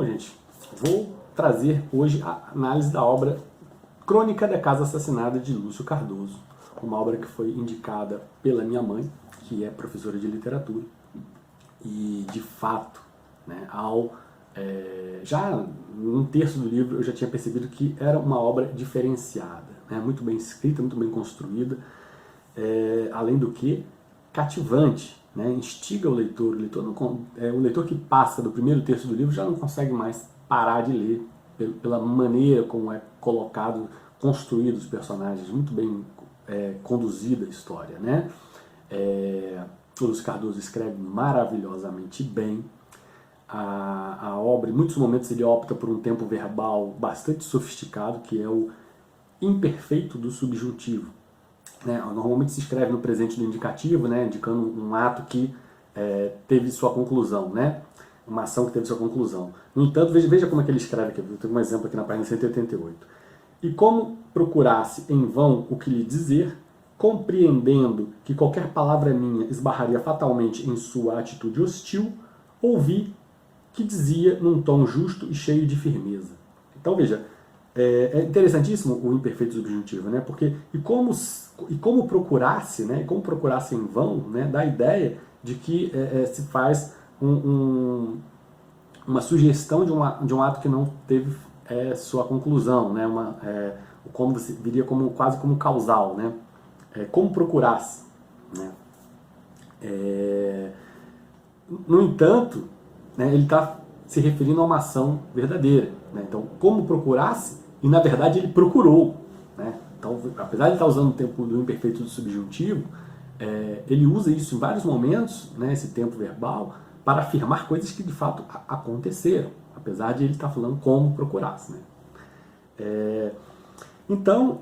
Bom, gente, vou trazer hoje a análise da obra Crônica da Casa Assassinada de Lúcio Cardoso, uma obra que foi indicada pela minha mãe, que é professora de literatura, e de fato, né, já num terço do livro eu já tinha percebido que era uma obra diferenciada, né, muito bem escrita, muito bem construída, além do que cativante, né, instiga o leitor. O leitor que passa do primeiro terço do livro já não consegue mais parar de ler pela maneira como é colocado, construído os personagens, muito bem conduzida a história, né? O Lúcio Cardoso escreve maravilhosamente bem. A obra, em muitos momentos, ele opta por um tempo verbal bastante sofisticado, que é o imperfeito do subjuntivo. Né? Normalmente se escreve no presente do indicativo, né? Indicando um ato que teve sua conclusão, né? Uma ação que teve sua conclusão. No entanto, veja como é que ele escreve aqui. Eu tenho um exemplo aqui na página 188. E como procurasse em vão o que lhe dizer, compreendendo que qualquer palavra minha esbarraria fatalmente em sua atitude hostil, ouvi que dizia num tom justo e cheio de firmeza. Então veja, é interessantíssimo o imperfeito subjuntivo, né? Porque e como procurasse, né? E como procurasse em vão, né? Dá a ideia de que se faz uma sugestão de um ato que não teve sua conclusão, né? Como você viria quase como causal, né? Como procurasse, né? No entanto, né, ele está se referindo a uma ação verdadeira, né? Então, como procurasse, e na verdade ele procurou, né? Então, apesar de estar usando o tempo do imperfeito do subjuntivo, ele usa isso em vários momentos, né, esse tempo verbal, para afirmar coisas que de fato aconteceram, apesar de ele estar falando como procurasse, né? Então,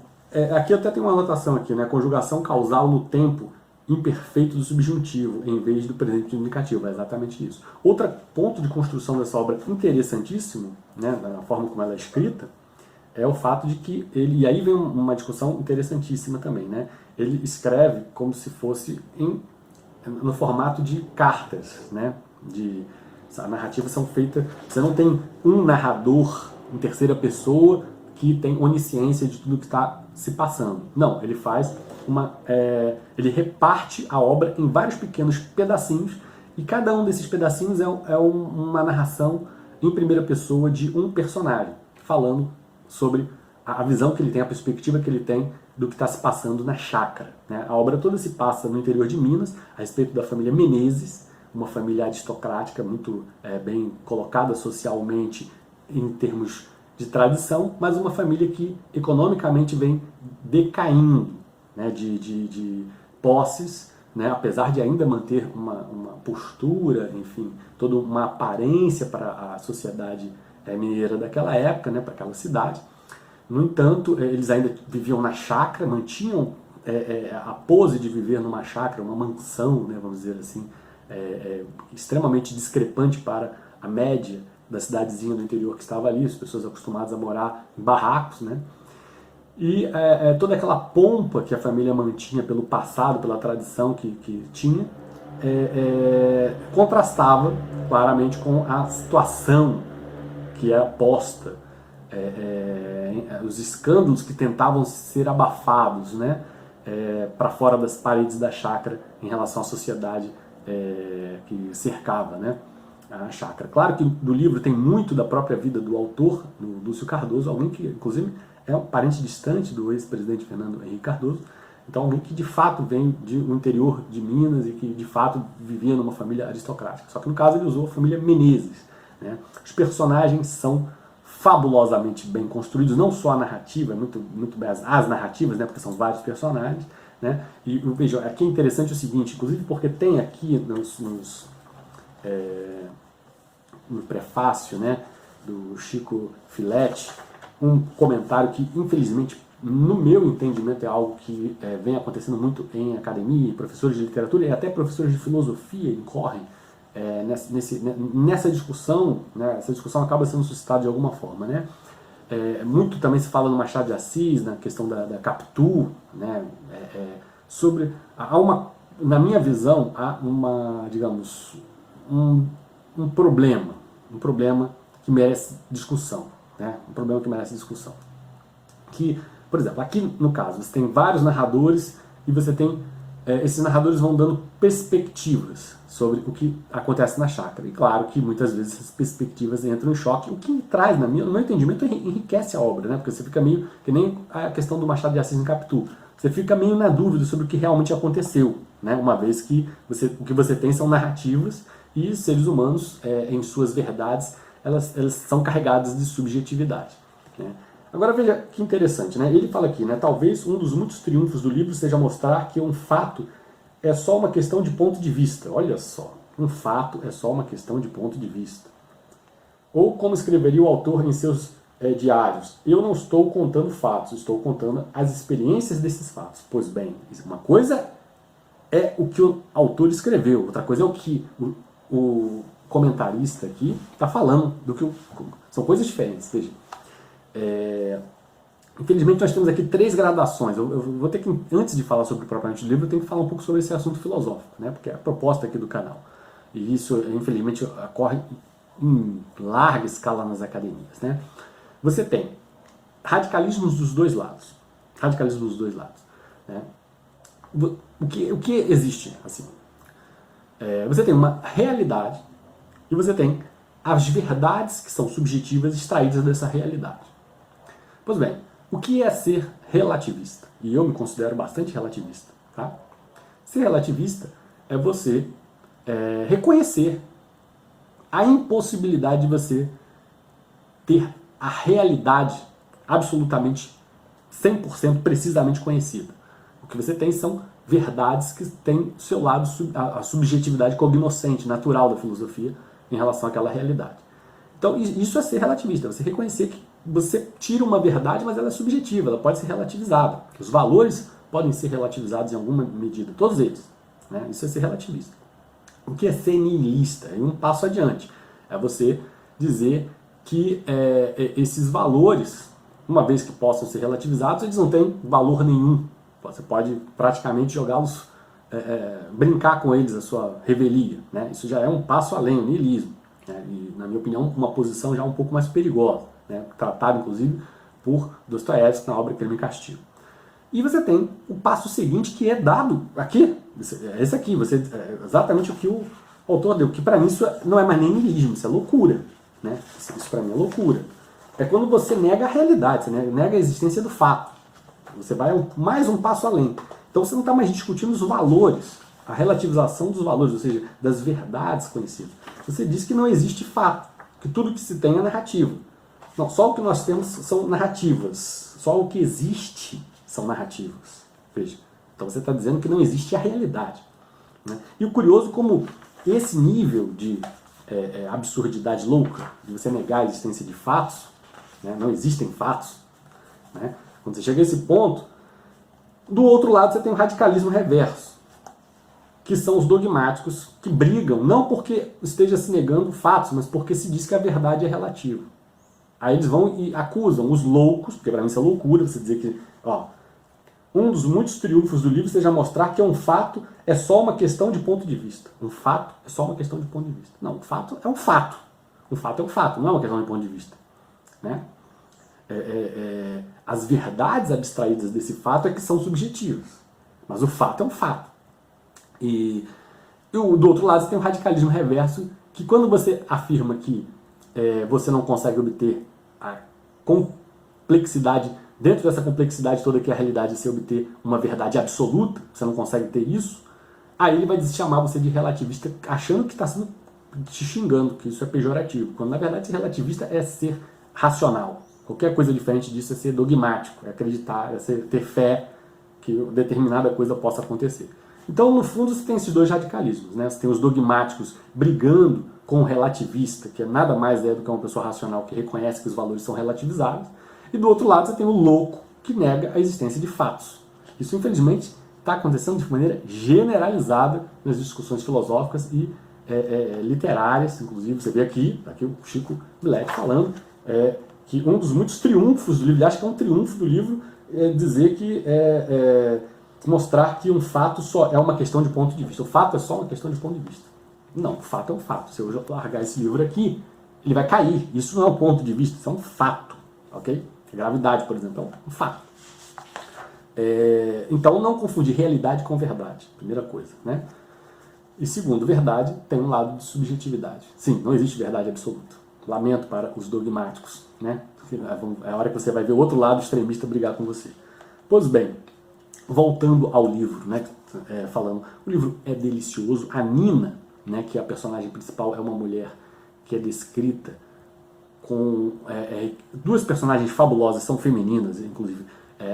aqui eu até tenho uma anotação aqui, né? Conjugação causal no tempo imperfeito do subjuntivo, em vez do presente do indicativo, é exatamente isso. Outro ponto de construção dessa obra interessantíssimo, né, na forma como ela é escrita, é o fato de que ele, e aí vem uma discussão interessantíssima também, né? Ele escreve como se fosse no formato de cartas, né? As narrativas são feitas, você não tem um narrador em terceira pessoa que tem onisciência de tudo que está se passando. Não, ele faz ele reparte a obra em vários pequenos pedacinhos, e cada um desses pedacinhos é uma narração em primeira pessoa de um personagem, falando sobre a visão que ele tem, a perspectiva que ele tem do que está se passando na chácara, né? A obra toda se passa no interior de Minas, a respeito da família Menezes, uma família aristocrática muito bem colocada socialmente em termos de tradição, mas uma família que economicamente vem decaindo, né, de posses, né, apesar de ainda manter uma postura, enfim, toda uma aparência para a sociedade mineira daquela época, né, para aquela cidade. No entanto, eles ainda viviam na chácara, mantinham a pose de viver numa chácara, uma mansão, né, vamos dizer assim, extremamente discrepante para a média da cidadezinha do interior que estava ali, as pessoas acostumadas a morar em barracos, né? E toda aquela pompa que a família mantinha pelo passado, pela tradição que tinha, contrastava claramente com a situação que era posta, os escândalos que tentavam ser abafados, né, para fora das paredes da chácara em relação à sociedade que cercava, né, a chácara. Claro que do livro tem muito da própria vida do autor, do Lúcio Cardoso, alguém que inclusive é um parente distante do ex-presidente Fernando Henrique Cardoso, então alguém que de fato vem do interior de Minas e que de fato vivia numa família aristocrática. Só que no caso ele usou a família Menezes, né? Os personagens são fabulosamente bem construídos, não só a narrativa, muito bem as narrativas, né, porque são vários personagens, né? E veja, aqui é interessante o seguinte, inclusive porque tem aqui no prefácio, né, do Chico Filetti, um comentário que, infelizmente, no meu entendimento, é algo que vem acontecendo muito em academia, professores de literatura e até professores de filosofia incorrem nessa discussão, né? Essa discussão acaba sendo suscitada de alguma forma, né? Muito também se fala no Machado de Assis, na questão da Capitu, né? Na minha visão, há digamos, um problema que merece discussão, né? Um problema que merece discussão. Que, por exemplo, aqui no caso, você tem vários narradores e você tem esses narradores vão dando perspectivas sobre o que acontece na chácara. E claro que muitas vezes essas perspectivas entram em choque, o que traz, no meu entendimento, enriquece a obra, né? Porque você fica meio, que nem a questão do Machado de Assis em Capitu, você fica meio na dúvida sobre o que realmente aconteceu, né? Uma vez que o que você tem são narrativas e seres humanos, em suas verdades, elas são carregadas de subjetividade, né? Agora veja que interessante, né? Ele fala aqui, né? Talvez um dos muitos triunfos do livro seja mostrar que um fato é só uma questão de ponto de vista. Olha só, um fato é só uma questão de ponto de vista. Ou como escreveria o autor em seus diários, eu não estou contando fatos, estou contando as experiências desses fatos. Pois bem, uma coisa é o que o autor escreveu, outra coisa é o que o comentarista aqui está falando, são coisas diferentes, veja. Infelizmente nós temos aqui 3 gradações. Eu vou ter que, antes de falar sobre propriamente o livro, eu tenho que falar um pouco sobre esse assunto filosófico, né? Porque é a proposta aqui do canal. E isso, infelizmente, ocorre em larga escala nas academias, né? Você tem radicalismos dos dois lados. Radicalismo dos dois lados, né? O que existe, assim? Você tem uma realidade e você tem as verdades que são subjetivas extraídas dessa realidade. Pois bem, o que é ser relativista? E eu me considero bastante relativista, tá? Ser relativista é você reconhecer a impossibilidade de você ter a realidade absolutamente 100% precisamente conhecida. O que você tem são verdades que têm do seu lado a subjetividade cognoscente, natural da filosofia em relação àquela realidade. Então isso é ser relativista, você reconhecer que você tira uma verdade, mas ela é subjetiva, ela pode ser relativizada. Os valores podem ser relativizados em alguma medida, todos eles, né? Isso é ser relativista. O que é ser nihilista? É um passo adiante. É você dizer que esses valores, uma vez que possam ser relativizados, eles não têm valor nenhum. Você pode praticamente jogá-los, brincar com eles, a sua revelia, né? Isso já é um passo além, o nihilismo, né? E, na minha opinião, uma posição já um pouco mais perigosa, né? Tratado, inclusive, por Dostoiévski na obra Crime e Castigo. E você tem o passo seguinte, que é dado aqui, esse aqui, exatamente o que o autor deu, que para mim isso não é mais nem niilismo, isso é loucura, né? Isso para mim é loucura. É quando você nega a realidade, você nega a existência do fato. Você vai mais um passo além. Então você não está mais discutindo os valores, a relativização dos valores, ou seja, das verdades conhecidas. Você diz que não existe fato, que tudo que se tem é narrativa. Não, só o que nós temos são narrativas. Só o que existe são narrativas. Veja. Então você está dizendo que não existe a realidade, né? E o curioso como esse nível de absurdidade louca, de você negar a existência de fatos, né? Não existem fatos, né? Quando você chega a esse ponto, do outro lado você tem o radicalismo reverso, que são os dogmáticos que brigam, não porque esteja se negando fatos, mas porque se diz que a verdade é relativa. Aí eles vão e acusam os loucos, porque para mim isso é loucura, você dizer que um dos muitos triunfos do livro seja mostrar que um fato é só uma questão de ponto de vista. Um fato é só uma questão de ponto de vista. Não, um fato é um fato. Um fato é um fato, não é uma questão de ponto de vista, né? As verdades abstraídas desse fato é que são subjetivas, mas o fato é um fato. E do outro lado você tem o radicalismo reverso, que quando você afirma que você não consegue obter a complexidade, dentro dessa complexidade toda que é a realidade, você obter uma verdade absoluta, você não consegue ter isso, aí ele vai chamar você de relativista, achando que está te xingando, que isso é pejorativo, quando na verdade ser relativista é ser racional. Qualquer coisa diferente disso é ser dogmático, é acreditar, ter fé que determinada coisa possa acontecer. Então, no fundo, você tem esses dois radicalismos, né? Você tem os dogmáticos brigando com o relativista, que nada mais é do que uma pessoa racional que reconhece que os valores são relativizados, e do outro lado você tem o louco, que nega a existência de fatos. Isso, infelizmente, está acontecendo de maneira generalizada nas discussões filosóficas e literárias, inclusive. Você vê aqui o Chico Millet falando que um dos muitos triunfos do livro, ele acha que é um triunfo do livro, dizer que mostrar que um fato só é uma questão de ponto de vista. O fato é só uma questão de ponto de vista. Não, o fato é um fato. Se eu largar esse livro aqui, ele vai cair. Isso não é um ponto de vista, isso é um fato, ok? A gravidade, por exemplo, é um fato. Então, não confundir realidade com verdade, primeira coisa, né? E segundo, verdade tem um lado de subjetividade. Sim, não existe verdade absoluta. Lamento para os dogmáticos, né? É a hora que você vai ver o outro lado extremista brigar com você. Pois bem, voltando ao livro, né? Falando, o livro é delicioso. A Nina, né, que é a personagem principal, é uma mulher que é descrita com duas personagens fabulosas, são femininas, inclusive,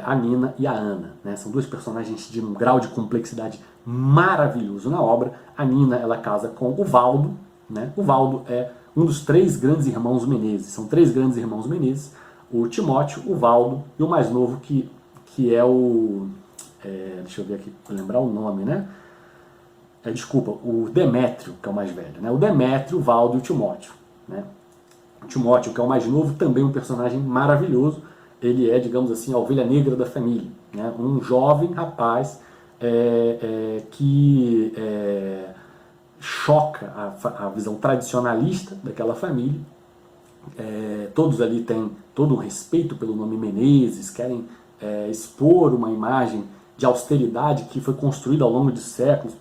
a Nina e a Ana, né? São duas personagens de um grau de complexidade maravilhoso na obra. A Nina, ela casa com o Valdo, né? O Valdo é um dos três grandes irmãos Menezes. São três grandes irmãos Menezes: o Timóteo, o Valdo e o mais novo, que é o... deixa eu ver aqui, para lembrar o nome, né? Desculpa, o Demétrio, que é o mais velho, né? O Demétrio, o Valdo e o Timóteo, né? O Timóteo, que é o mais novo, também um personagem maravilhoso. Ele é, digamos assim, a ovelha negra da família, né? Um jovem rapaz que choca a visão tradicionalista daquela família. Todos ali têm todo um respeito pelo nome Menezes, querem expor uma imagem de austeridade que foi construída ao longo de séculos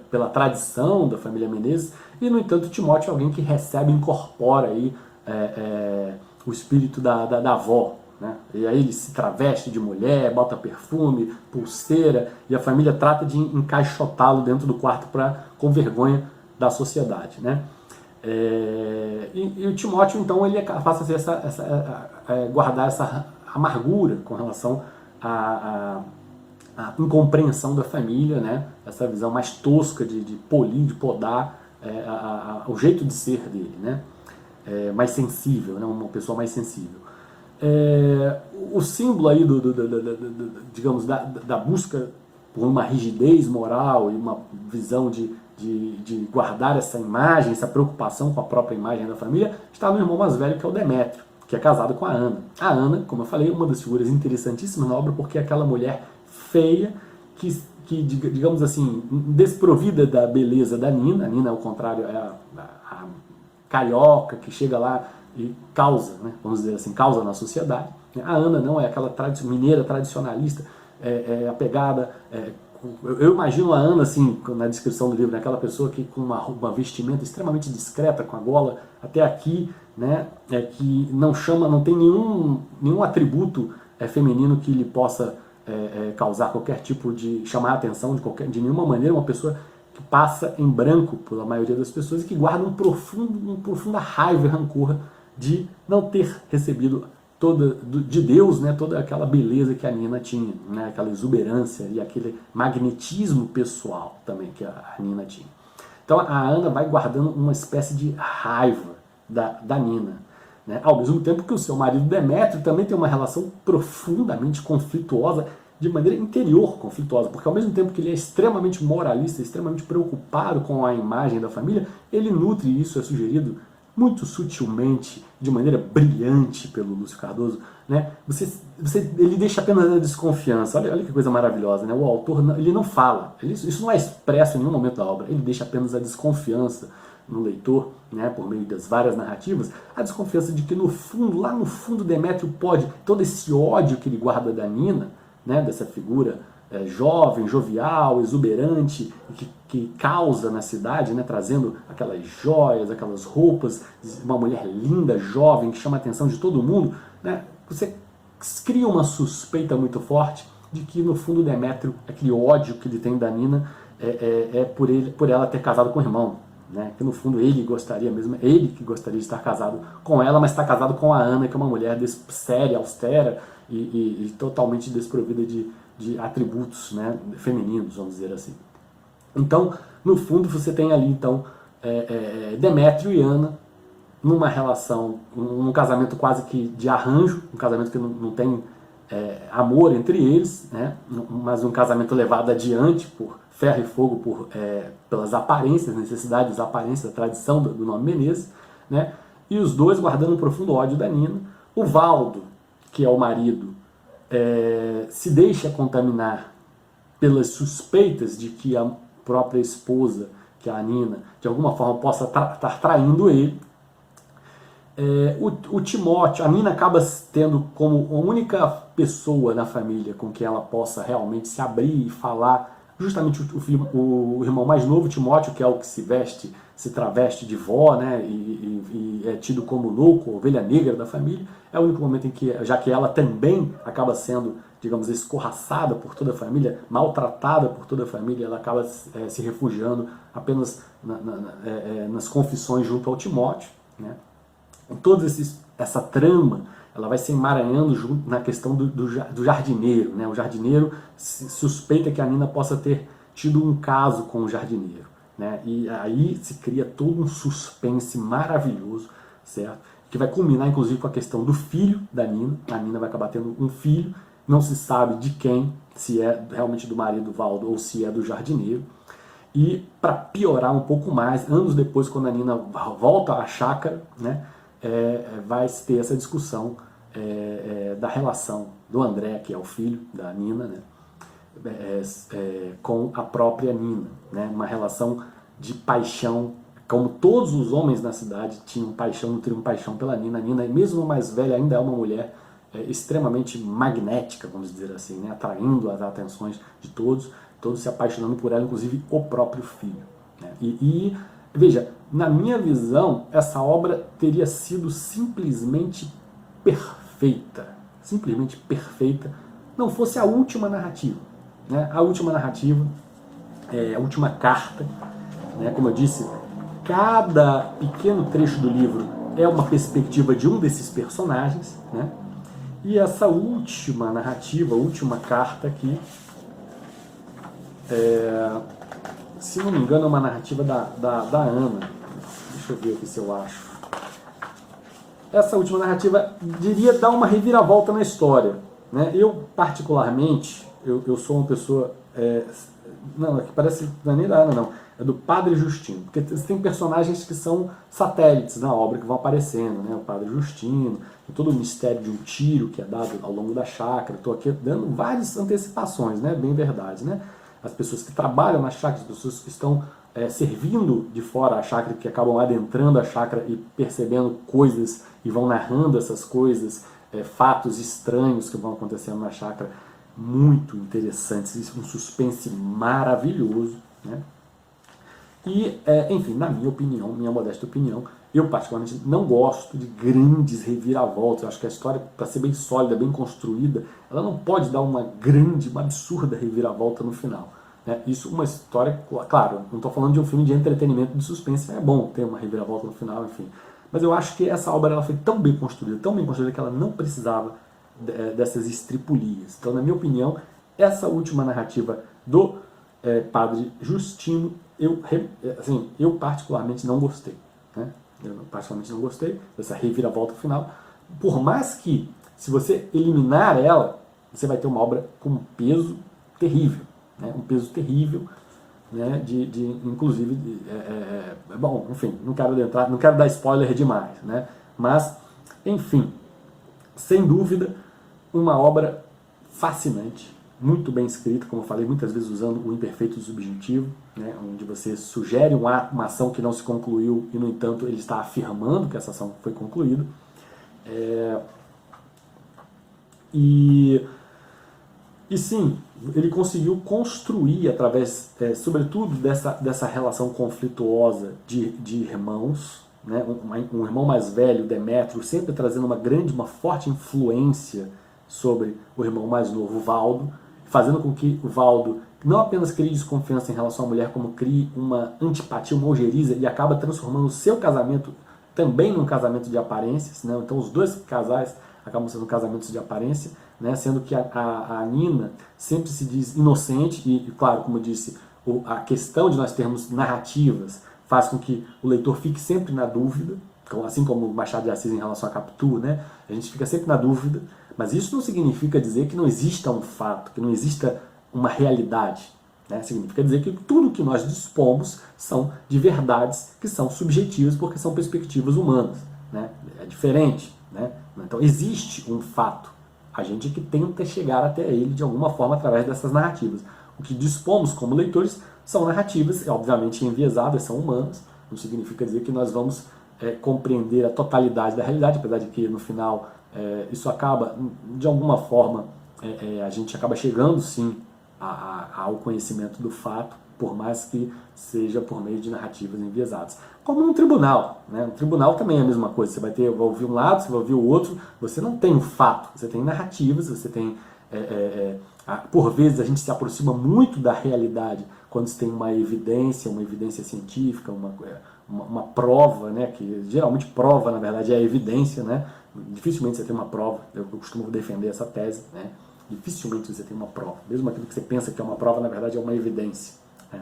pela tradição da família Menezes, e no entanto Timóteo é alguém que recebe, incorpora aí o espírito da avó, né? E aí ele se traveste de mulher, bota perfume, pulseira, e a família trata de encaixotá-lo dentro do quarto com vergonha da sociedade, né? E o Timóteo, então, ele passa a guardar essa amargura com relação à incompreensão da família, né? Essa visão mais tosca de polir, de podar o jeito de ser dele, né? Mais sensível, né? Uma pessoa mais sensível. O símbolo aí digamos, da busca por uma rigidez moral e uma visão de guardar essa imagem, essa preocupação com a própria imagem da família, está no irmão mais velho, que é o Demétrio, que é casado com a Ana. A Ana, como eu falei, é uma das figuras interessantíssimas na obra, porque é aquela mulher feia, que digamos assim, desprovida da beleza da Nina. A Nina, ao contrário, é a carioca que chega lá e causa, né, vamos dizer assim, causa na sociedade. A Ana não, é aquela mineira tradicionalista, apegada. Eu imagino a Ana, assim, na descrição do livro, né, aquela pessoa que com uma vestimenta extremamente discreta, com a gola até aqui, né, que não tem nenhum atributo feminino que lhe possa causar qualquer tipo de... chamar a atenção de nenhuma maneira. Uma pessoa que passa em branco pela maioria das pessoas e que guarda uma profunda raiva e rancor de não ter recebido de Deus, né, toda aquela beleza que a Nina tinha, né, aquela exuberância e aquele magnetismo pessoal também que a Nina tinha. Então a Ana vai guardando uma espécie de raiva da Nina, né, ao mesmo tempo que o seu marido Demétrio também tem uma relação profundamente conflituosa, de maneira interior conflituosa, porque ao mesmo tempo que ele é extremamente moralista, extremamente preocupado com a imagem da família, ele nutre, isso é sugerido muito sutilmente, de maneira brilhante pelo Lúcio Cardoso, né? Ele deixa apenas a desconfiança. Olha que coisa maravilhosa, né? O autor ele não fala, isso não é expresso em nenhum momento da obra, ele deixa apenas a desconfiança no leitor, né, por meio das várias narrativas, a desconfiança de que no fundo, lá no fundo, Demétrio pode, todo esse ódio que ele guarda da Nina, né, dessa figura jovem, jovial, exuberante, que causa na cidade, né, trazendo aquelas joias, aquelas roupas, uma mulher linda, jovem, que chama a atenção de todo mundo, né, você cria uma suspeita muito forte de que no fundo Demétrio, aquele ódio que ele tem da Nina, por ela ter casado com o irmão, né, que no fundo ele gostaria mesmo, ele que gostaria de estar casado com ela, mas está casado com a Ana, que é uma mulher séria, austera e totalmente desprovida de atributos, né, femininos, vamos dizer assim. Então, no fundo, você tem ali então Demétrio e Ana numa relação, num casamento quase que de arranjo, um casamento que não tem amor entre eles, né, mas um casamento levado adiante por ferro e fogo, pelas aparências, necessidades, aparências, a tradição do nome Menezes, né, e os dois guardando um profundo ódio da Nina. O Valdo, que é o marido, se deixa contaminar pelas suspeitas de que a própria esposa, que é a Nina, de alguma forma possa estar traindo ele, O Timóteo, a Nina acaba tendo como a única pessoa na família com quem ela possa realmente se abrir e falar, justamente o irmão mais novo, Timóteo, que é o que se traveste de vó, né, e é tido como louco, ovelha negra da família. É o único momento em que, já que ela também acaba sendo, digamos, escorraçada por toda a família, maltratada por toda a família, ela acaba se refugiando apenas nas confissões junto ao Timóteo, né. Toda essa trama, ela vai se emaranhando junto na questão do jardineiro, né? O jardineiro suspeita que a Nina possa ter tido um caso com o jardineiro, né? E aí se cria todo um suspense maravilhoso, certo? Que vai culminar inclusive com a questão do filho da Nina. A Nina vai acabar tendo um filho, não se sabe de quem, se é realmente do marido Valdo ou se é do jardineiro. E para piorar um pouco mais, anos depois, quando a Nina volta à chácara, né, vai ter essa discussão da relação do André, que é o filho da Nina, né, com a própria Nina, né, uma relação de paixão, como todos os homens na cidade nutriam paixão pela Nina. A Nina, mesmo mais velha, ainda é uma mulher extremamente magnética, vamos dizer assim, né, atraindo as atenções de todos se apaixonando por ela, inclusive o próprio filho, né. E veja, na minha visão, essa obra teria sido simplesmente perfeita, não fosse a última narrativa, né? A última narrativa, a última carta, né? Como eu disse, cada pequeno trecho do livro é uma perspectiva de um desses personagens, né? E essa última narrativa, a última carta aqui, se não me engano, é uma narrativa da Ana. Deixa eu ver aqui se eu acho. Essa última narrativa diria dar uma reviravolta na história, né? Eu, particularmente, eu sou uma pessoa... não, aqui parece não é nem da Ana, não. É do Padre Justino. Porque tem personagens que são satélites na obra, que vão aparecendo, né? O Padre Justino, todo o mistério de um tiro que é dado ao longo da chácara. Estou aqui dando várias antecipações, né? Bem verdade, né? As pessoas que trabalham na chácara, as pessoas que estão servindo de fora a chácara, que acabam adentrando a chácara e percebendo coisas e vão narrando essas coisas, fatos estranhos que vão acontecendo na chácara, muito interessantes, isso, um suspense maravilhoso, né? E, enfim, na minha opinião, minha modesta opinião, eu particularmente não gosto de grandes reviravoltas. Eu acho que a história, para ser bem sólida, bem construída, ela não pode dar uma absurda reviravolta no final, né? Isso, uma história, claro, não estou falando de um filme de entretenimento, de suspense, é bom ter uma reviravolta no final, enfim. Mas eu acho que essa obra ela foi tão bem construída que ela não precisava dessas estripulias. Então, na minha opinião, essa última narrativa do Padre Justino, eu particularmente não gostei, né? Eu particularmente não gostei dessa reviravolta final, por mais que, se você eliminar ela, você vai ter uma obra com um peso terrível, né? Um peso terrível, né? Inclusive, bom, enfim, não quero dar spoiler demais, né? Mas, enfim, sem dúvida, uma obra fascinante, muito bem escrita, como eu falei, muitas vezes usando o imperfeito subjuntivo, né, onde você sugere uma ação que não se concluiu e, no entanto, ele está afirmando que essa ação foi concluída. E sim, ele conseguiu construir, através, sobretudo, dessa relação conflituosa de irmãos, né, um irmão mais velho, Demétrio, sempre trazendo uma forte influência sobre o irmão mais novo, Valdo, fazendo com que o Valdo não apenas crie desconfiança em relação à mulher, como crie uma antipatia, uma ojeriza, e acaba transformando o seu casamento também num casamento de aparências, né? Então os dois casais acabam sendo casamentos de aparência, né? Sendo que a Nina sempre se diz inocente, e claro, como eu disse, a questão de nós termos narrativas faz com que o leitor fique sempre na dúvida, assim como o Machado de Assis em relação a Capitu, né? A gente fica sempre na dúvida, mas isso não significa dizer que não exista um fato, que não exista uma realidade, né? Significa dizer que tudo que nós dispomos são de verdades que são subjetivas, porque são perspectivas humanas, né? É diferente, né? Então existe um fato, a gente é que tenta chegar até ele de alguma forma através dessas narrativas. O que dispomos como leitores são narrativas, obviamente enviesadas, são humanas, não significa dizer que nós vamos compreender a totalidade da realidade, apesar de que no final isso acaba, de alguma forma, a gente acaba chegando sim ao conhecimento do fato, por mais que seja por meio de narrativas enviesadas. Como num tribunal, né? No tribunal também é a mesma coisa, você vai ouvir um lado, você vai ouvir o outro, você não tem um fato, você tem narrativas, você tem... por vezes a gente se aproxima muito da realidade quando se tem uma evidência científica, uma prova, né? Que geralmente prova, na verdade, é a evidência, né? Dificilmente você tem uma prova, eu costumo defender essa tese, né? Dificilmente você tem uma prova. Mesmo aquilo que você pensa que é uma prova, na verdade é uma evidência. Né?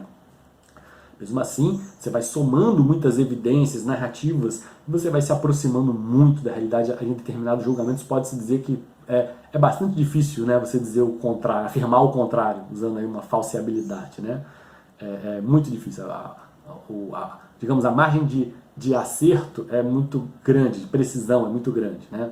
Mesmo assim, você vai somando muitas evidências, narrativas, e você vai se aproximando muito da realidade. Em determinados julgamentos pode-se dizer que é bastante difícil, né, você dizer o contrário, afirmar o contrário, usando aí uma falseabilidade. Né? É muito difícil. Digamos, a margem de acerto é muito grande, de precisão é muito grande. Né?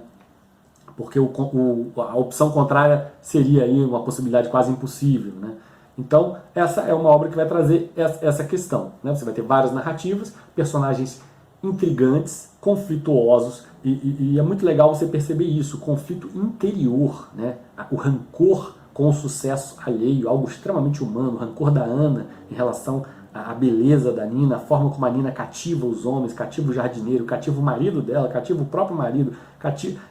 Porque a opção contrária seria aí uma possibilidade quase impossível. Né? Então, essa é uma obra que vai trazer essa questão. Né? Você vai ter várias narrativas, personagens intrigantes, conflituosos, e é muito legal você perceber isso, o conflito interior, né? O rancor com o sucesso alheio, algo extremamente humano, o rancor da Ana em relação à beleza da Nina, a forma como a Nina cativa os homens, cativa o jardineiro, cativa o marido dela, cativa o próprio marido,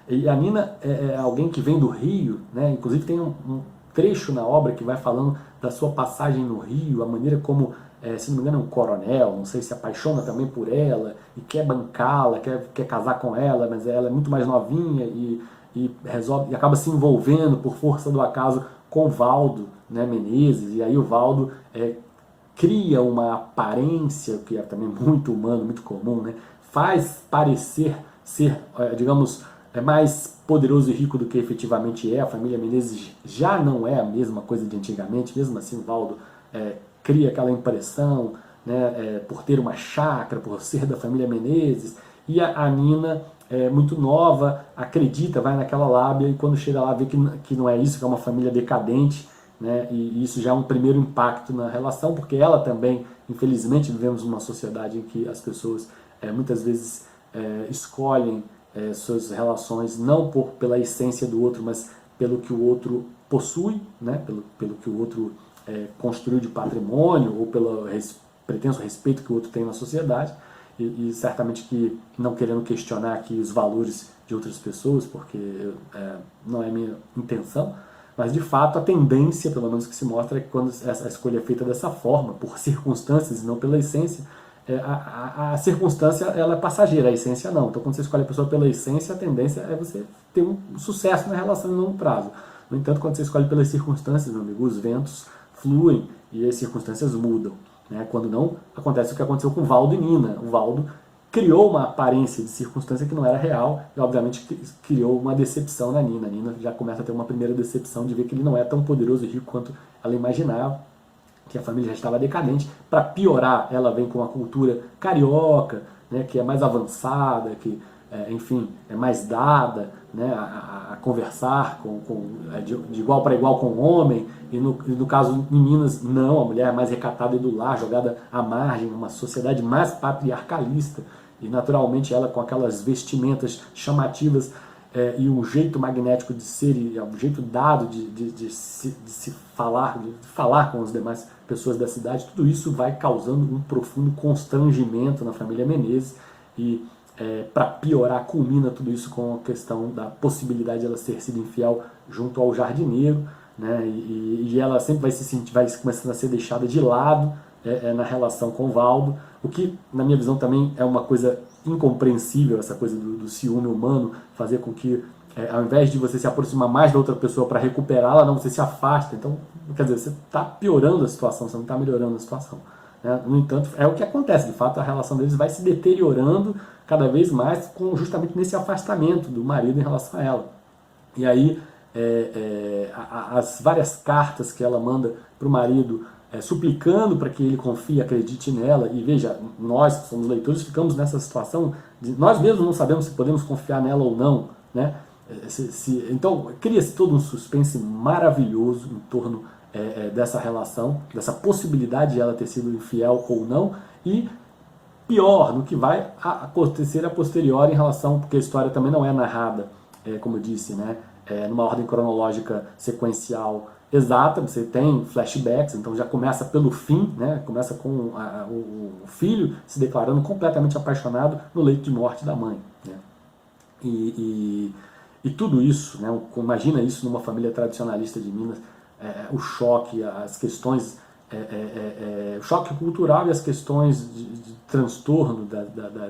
e a Nina é alguém que vem do Rio, né? Inclusive tem um trecho na obra que vai falando da sua passagem no Rio, a maneira como, se não me engano, é um coronel, não sei, se apaixona também por ela e quer bancá-la, quer casar com ela, mas ela é muito mais novinha e resolve, e acaba se envolvendo por força do acaso com o Valdo, né, Menezes, e aí o Valdo cria uma aparência que é também muito humano, muito comum, né, faz parecer ser, digamos, mais poderoso e rico do que efetivamente é. A família Menezes já não é a mesma coisa de antigamente, mesmo assim o Valdo cria aquela impressão, né, por ter uma chácara, por ser da família Menezes, e a Nina muito nova, acredita, vai naquela lábia, e quando chega lá vê que não é isso, que é uma família decadente, né, e isso já é um primeiro impacto na relação, porque ela também, infelizmente, vivemos numa sociedade em que as pessoas muitas vezes escolhem suas relações não pela essência do outro, mas pelo que o outro possui, né? pelo que o outro construiu de patrimônio, ou pelo pretenso respeito que o outro tem na sociedade, e certamente que não querendo questionar aqui os valores de outras pessoas, porque não é minha intenção, mas de fato a tendência, pelo menos que se mostra, é que quando essa escolha é feita dessa forma, por circunstâncias e não pela essência, a circunstância ela é passageira, a essência não. Então quando você escolhe a pessoa pela essência, a tendência é você ter um sucesso na relação em longo prazo. No entanto, quando você escolhe pelas circunstâncias, meu amigo, os ventos fluem e as circunstâncias mudam. Né? Quando não, acontece o que aconteceu com o Valdo e Nina. O Valdo criou uma aparência de circunstância que não era real e obviamente criou uma decepção na Nina. A Nina já começa a ter uma primeira decepção de ver que ele não é tão poderoso e rico quanto ela imaginava, que a família já estava decadente. Para piorar, ela vem com uma cultura carioca, né, que é mais avançada, que, enfim, é mais dada, né, a conversar de igual para igual com o homem, e no caso em Minas, não, a mulher é mais recatada e do lar, jogada à margem, uma sociedade mais patriarcalista, e naturalmente ela com aquelas vestimentas chamativas e um jeito magnético de ser, e um jeito dado de se falar, de falar com as demais pessoas da cidade, tudo isso vai causando um profundo constrangimento na família Menezes, e para piorar, culmina tudo isso com a questão da possibilidade de ela ter sido infiel junto ao jardineiro, né, e ela sempre vai se sentir, vai começando a ser deixada de lado na relação com o Valdo, o que, na minha visão, também é uma coisa incompreensível, essa coisa do ciúme humano, fazer com que, ao invés de você se aproximar mais da outra pessoa para recuperá-la, não, você se afasta. Então, quer dizer, você está piorando a situação, você não está melhorando a situação. Né? No entanto, é o que acontece, de fato, a relação deles vai se deteriorando cada vez mais, justamente nesse afastamento do marido em relação a ela. E aí, as várias cartas que ela manda para o marido, suplicando para que ele confie e acredite nela, e veja, nós que somos leitores ficamos nessa situação, nós mesmos não sabemos se podemos confiar nela ou não, né? Então cria-se todo um suspense maravilhoso em torno dessa relação, dessa possibilidade de ela ter sido infiel ou não, e pior, no que vai acontecer a posteriori em relação, porque a história também não é narrada, como eu disse, né, numa ordem cronológica sequencial exata, você tem flashbacks, então já começa pelo fim, né, começa com o filho se declarando completamente apaixonado no leito de morte da mãe. Né. E tudo isso, né, imagina isso numa família tradicionalista de Minas, o choque, as questões, o choque cultural e as questões de transtorno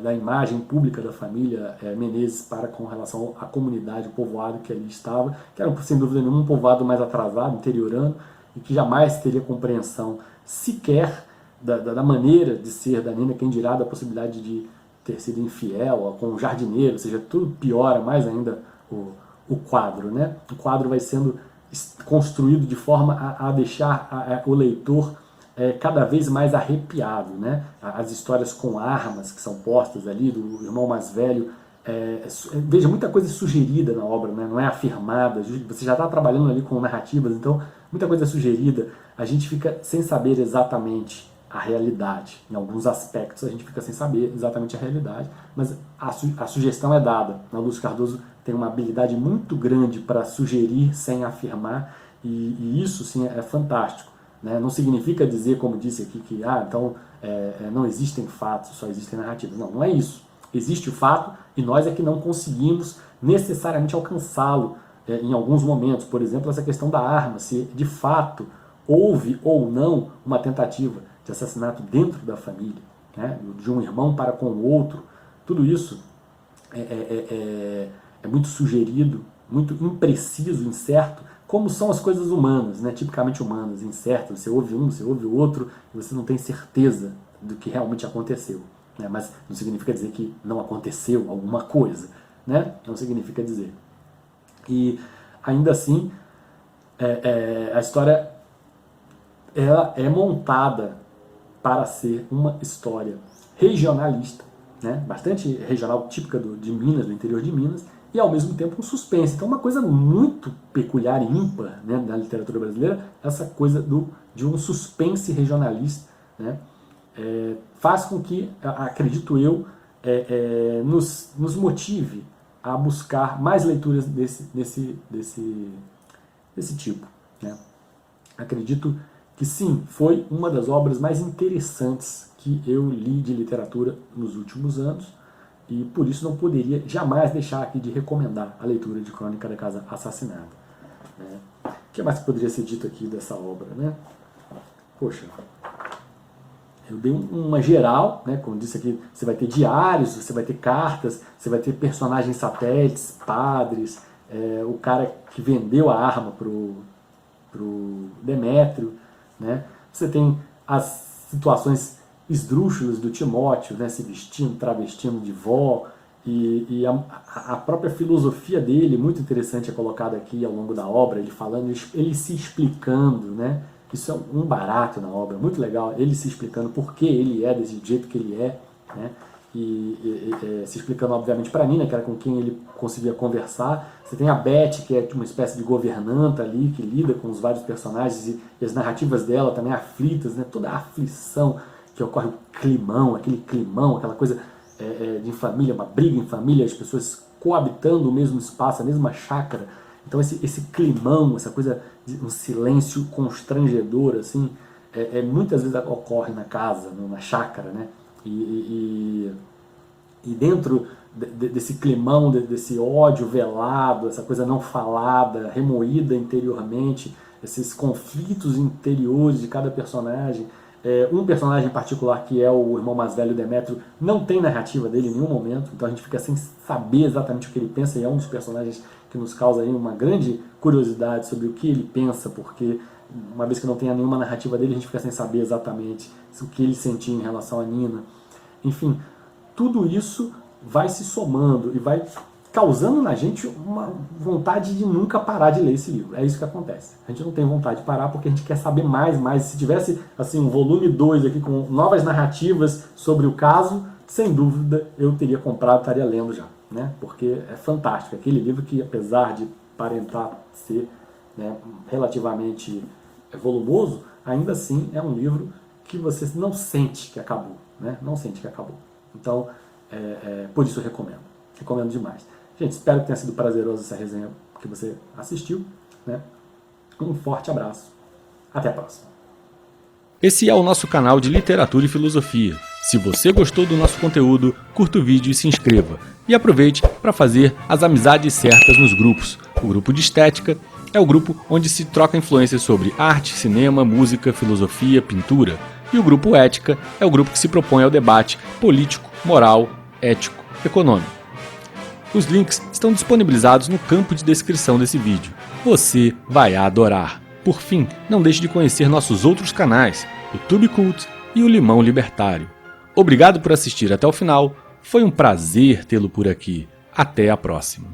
da imagem pública da família Menezes para com relação à comunidade, o povoado que ali estava, que era sem dúvida nenhuma um povoado mais atrasado, interiorano, e que jamais teria compreensão sequer da maneira de ser da Nina, quem dirá da possibilidade de ter sido infiel com um jardineiro, ou seja, tudo piora mais ainda o quadro. Né? O quadro vai sendo construído de forma a deixar o leitor cada vez mais arrepiado. Né? As histórias com armas que são postas ali, do irmão mais velho, veja, muita coisa sugerida na obra, né? Não é afirmada, você já está trabalhando ali com narrativas, então muita coisa sugerida, a gente fica sem saber exatamente a realidade. Em alguns aspectos a gente fica sem saber exatamente a realidade, mas a sugestão é dada. A Lúcia Cardoso tem uma habilidade muito grande para sugerir sem afirmar, e isso sim é fantástico. Né? Não significa dizer, como disse aqui, que então não existem fatos, só existem narrativas. Não, não é isso. Existe o fato e nós é que não conseguimos necessariamente alcançá-lo em alguns momentos. Por exemplo, essa questão da arma, se de fato houve ou não uma tentativa de assassinato dentro da família, né? De um irmão para com o outro. Tudo isso é muito sugerido, muito impreciso, incerto, como são as coisas humanas, né? Tipicamente humanas, incertas. Você ouve um, você ouve o outro, e você não tem certeza do que realmente aconteceu. Né? Mas não significa dizer que não aconteceu alguma coisa. Né? Não significa dizer. E ainda assim, a história ela é montada para ser uma história regionalista, né? Bastante regional, típica de Minas, do interior de Minas, e ao mesmo tempo um suspense. Então uma coisa muito peculiar e ímpar, né, na literatura brasileira, essa coisa de um suspense regionalista, né? Faz com que, acredito eu, nos motive a buscar mais leituras desse tipo. Né? Acredito que sim, foi uma das obras mais interessantes que eu li de literatura nos últimos anos, e por isso não poderia jamais deixar aqui de recomendar a leitura de Crônica da Casa Assassinada. Né? O que mais poderia ser dito aqui dessa obra? Né? Poxa, eu dei uma geral, né? Como disse aqui, você vai ter diários, você vai ter cartas, você vai ter personagens satélites, padres, o cara que vendeu a arma pro Demétrio, né? Você tem as situações esdrúxulas do Timóteo, né? Se vestindo, travestindo de vó, e a própria filosofia dele, muito interessante, é colocada aqui ao longo da obra, ele falando, ele se explicando, né? Isso é um barato na obra, muito legal, ele se explicando por que ele é desse jeito que ele é, né? Se explicando obviamente para Nina, que era com quem ele conseguia conversar. Você tem a Beth, que é uma espécie de governanta ali, que lida com os vários personagens, e as narrativas dela também aflitas, né? Toda a aflição que ocorre, o climão, aquele climão, aquela coisa de família, uma briga em família, as pessoas coabitando o mesmo espaço, a mesma chácara. Então esse climão, essa coisa de um silêncio constrangedor, assim, muitas vezes ocorre na casa, na chácara, né? E dentro desse climão, desse ódio velado, essa coisa não falada, remoída interiormente, esses conflitos interiores de cada personagem. Um personagem em particular, que é o irmão mais velho, Demétrio, não tem narrativa dele em nenhum momento, então a gente fica sem saber exatamente o que ele pensa, e é um dos personagens que nos causa aí uma grande curiosidade sobre o que ele pensa, porque uma vez que não tenha nenhuma narrativa dele, a gente fica sem saber exatamente o que ele sentia em relação a Nina. Enfim, tudo isso vai se somando e vai causando na gente uma vontade de nunca parar de ler esse livro. É isso que acontece. A gente não tem vontade de parar porque a gente quer saber mais. Se tivesse assim um volume 2 aqui com novas narrativas sobre o caso, sem dúvida eu teria comprado, estaria lendo já, né? Porque é fantástico. Aquele livro que, apesar de aparentar ser, né, relativamente volumoso, ainda assim é um livro que você não sente que acabou, né? Não sente que acabou. Então, por isso eu recomendo. Recomendo demais. Gente, espero que tenha sido prazerosa essa resenha que você assistiu, né? Um forte abraço. Até a próxima. Esse é o nosso canal de literatura e filosofia. Se você gostou do nosso conteúdo, curta o vídeo e se inscreva. E aproveite para fazer as amizades certas nos grupos. O grupo de estética é o grupo onde se troca influências sobre arte, cinema, música, filosofia, pintura. E o grupo ética é o grupo que se propõe ao debate político, moral, ético, econômico. Os links estão disponibilizados no campo de descrição desse vídeo. Você vai adorar! Por fim, não deixe de conhecer nossos outros canais, o Tube Cult e o Limão Libertário. Obrigado por assistir até o final, foi um prazer tê-lo por aqui. Até a próxima!